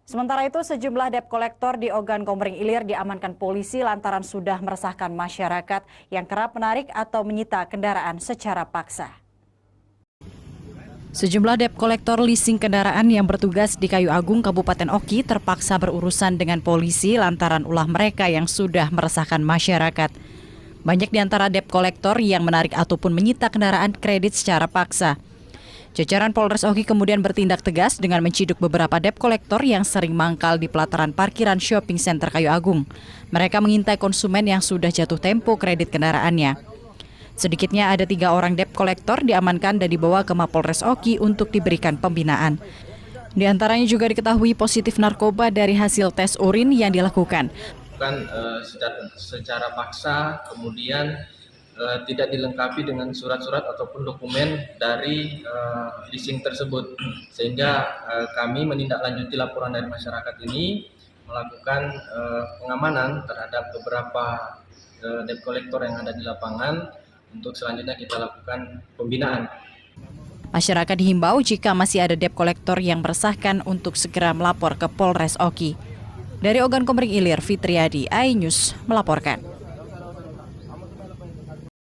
Sementara itu, sejumlah debt kolektor di Ogan Komering Ilir diamankan polisi lantaran sudah meresahkan masyarakat yang kerap menarik atau menyita kendaraan secara paksa. Sejumlah debt kolektor leasing kendaraan yang bertugas di Kayu Agung, Kabupaten Oki terpaksa berurusan dengan polisi lantaran ulah mereka yang sudah meresahkan masyarakat. Banyak di antara debt kolektor yang menarik ataupun menyita kendaraan kredit secara paksa. Jajaran Polres Oki kemudian bertindak tegas dengan menciduk beberapa debt kolektor yang sering mangkal di pelataran parkiran shopping center Kayu Agung. Mereka mengintai konsumen yang sudah jatuh tempo kredit kendaraannya. Sedikitnya ada 3 orang debt kolektor diamankan dan dibawa ke Mapolres Oki untuk diberikan pembinaan. Di antaranya juga diketahui positif narkoba dari hasil tes urin yang dilakukan. Bukan secara paksa, kemudian tidak dilengkapi dengan surat-surat ataupun dokumen dari leasing tersebut, sehingga kami menindaklanjuti laporan dari masyarakat ini melakukan pengamanan terhadap beberapa debt kolektor yang ada di lapangan untuk selanjutnya kita lakukan pembinaan. Masyarakat dihimbau jika masih ada debt kolektor yang meresahkan untuk segera melapor ke Polres Oki. Dari Ogan Komering Ilir, Fitriadi, iNews melaporkan.